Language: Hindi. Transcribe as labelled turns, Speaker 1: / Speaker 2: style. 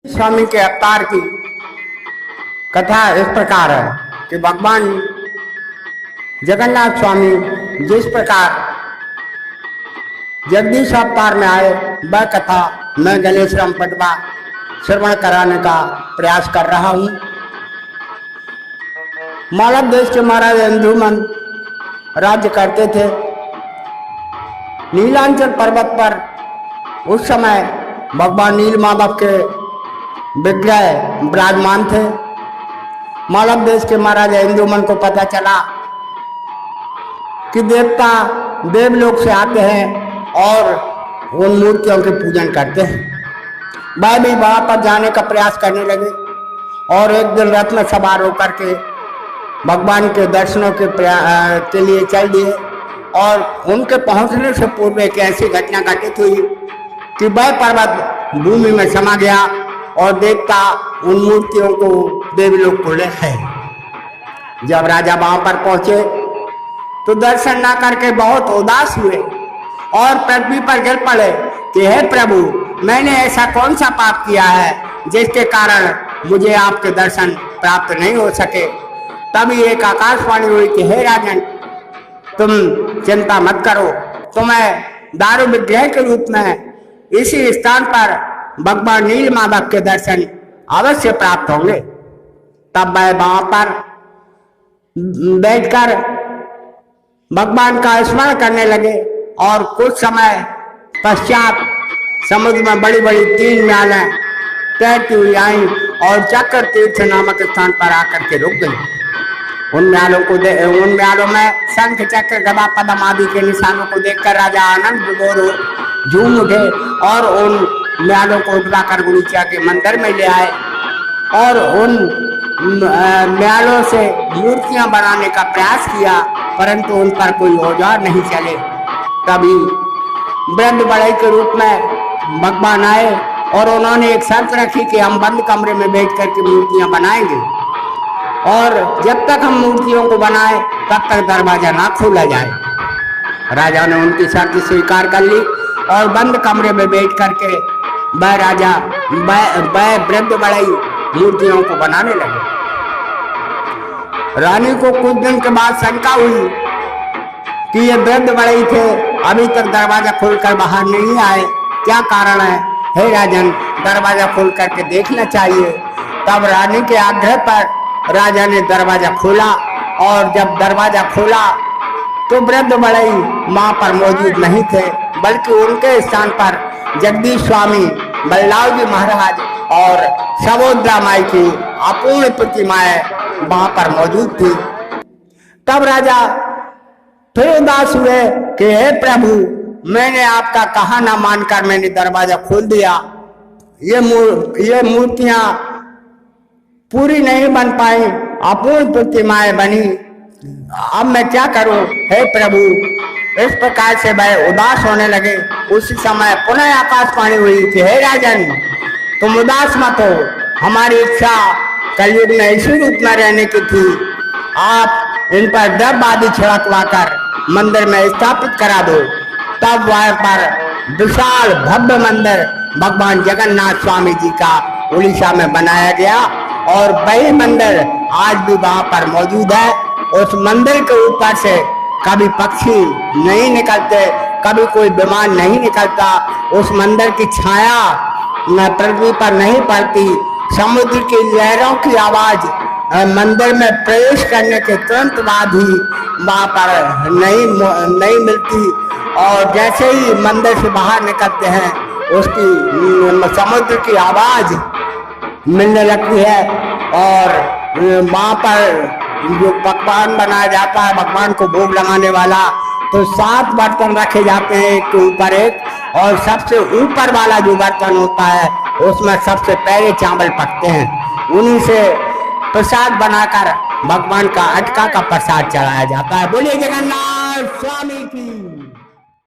Speaker 1: स्वामी के अवतार की कथा इस प्रकार है कि भगवान जगन्नाथ स्वामी जिस प्रकार जगदीश अवतार में आए वह कथा मैं गणेश राम पटवा श्रवण कराने का प्रयास कर रहा हूँ। मालव देश के महाराज अंजुमन राज्य करते थे। नीलांचल पर्वत पर उस समय भगवान नील माधव के विग्रह विराजमान थे। मालव देश के महाराज अंजुमन को पता चला कि देवता देवलोक से आते हैं और उन मूर्तियों के पूजन करते हैं। वह भी वहां पर जाने का प्रयास करने लगे और एक दिन रथ में सवार होकर के भगवान के दर्शनों के लिए चल दिए। और उनके पहुंचने से पूर्व एक ऐसी घटना घटित हुई कि वह पर्वत भूमि में समा गया और देवता उन मूर्तियों को देवलोक को ले गए। जब राजा वहां पर पहुंचे तो दर्शन ना करके बहुत उदास हुए और पृथ्वी पर गिर पड़े कि हे प्रभु, मैंने ऐसा कौन सा पाप किया है जिसके कारण मुझे आपके दर्शन प्राप्त नहीं हो सके। तभी एक आकाशवाणी हुई कि हे राजन, तुम चिंता मत करो, तुम्हें दारू विग्रह के रूप में इसी स्थान पर भगवान नील माधव के दर्शन अवश्य प्राप्त होंगे। तब वह वहां पर बैठकर भगवान का स्मरण करने लगे और कुछ समय पश्चात समुद्र में बड़ी बड़ी 3 म्यालें तैरती हुई आई और चक्र तीर्थ नामक स्थान पर आकर के रुक गई। उन म्यालों में शंख चक्र गदा पद्म आदि के निशानों को देखकर राजा आनंद विभोर झूम उठे और उन म्यालों को उठवाकर गुड़ीचा के मंदिर में ले आए और उन म्यालों से मूर्तियां बनाने का प्रयास किया, परंतु उन पर कोई औजार नहीं चले। तभी वृद्ध बढ़ई के रूप में भगवान आए और उन्होंने एक शर्त रखी कि हम बंद कमरे में बैठ करके मूर्तियां बनाएंगे और जब तक हम मूर्तियों को बनाए तब तक दरवाजा ना खोला जाए। राजा ने उनकी शर्त स्वीकार कर ली और बंद कमरे में बैठ करके वह राजा वृद्ध बढ़ई मूर्तियों को बनाने लगे। रानी को कुछ दिन के बाद शंका हुई कि ये वृद्ध बढ़ई थे, अभी तक दरवाजा खोलकर बाहर नहीं आए, क्या कारण है? हे राजन, दरवाजा खोल करके देखना चाहिए। तब रानी के आग्रह पर राजा ने दरवाजा खोला और जब दरवाजा खोला तो वृद्ध बढ़ई वहां पर मौजूद नहीं थे, बल्कि उनके स्थान पर जगदीश स्वामी, बलराव जी महाराज और सबोद्रा माई की अपूर्ण प्रतिमाएं वहां पर मौजूद थी। तब राजा फिर उदास हुए कि हे प्रभु, मैंने आपका कहा ना मानकर मैंने दरवाजा खोल दिया, ये मूर्तियां पूरी नहीं बन पाई, अपूर्ण प्रतिमाएं बनी, अब मैं क्या करूं? हे प्रभु, इस प्रकार से वह उदास होने लगे। उसी समय पुनः आकाशवाणी हुई कि हे राजन, तुम उदास मत हो, हमारी इच्छा कलयुग में इसी रूप में रहने की थी। आप इन पर द्रव्य आदि छिड़कवा कर मंदिर में स्थापित करा दो। तब वहां पर विशाल भव्य मंदिर भगवान जगन्नाथ स्वामी जी का उड़ीसा में बनाया गया और वही मंदिर आज भी वहां पर मौजूद है। उस मंदिर के ऊपर से कभी पक्षी नहीं निकलते, कभी कोई विमान नहीं निकलता, उस मंदिर की छाया पृथ्वी पर नहीं पड़ती, समुद्र की लहरों की आवाज मंदिर में प्रवेश करने के तुरंत बाद ही वहां पर नहीं मिलती और जैसे ही मंदिर से बाहर निकलते हैं उसकी समुद्र की आवाज मिलने लगती है। और वहां पर जो पकवान बनाया जाता है, भगवान को भोग लगाने वाला, तो 7 बर्तन रखे जाते हैं एक के ऊपर एक, और सबसे ऊपर वाला जो बर्तन होता है उसमें सबसे पहले चावल पकते हैं। उन्हीं से प्रसाद बनाकर भगवान का अटका का प्रसाद चढ़ाया जाता है। बोलिए जगन्नाथ स्वामी की।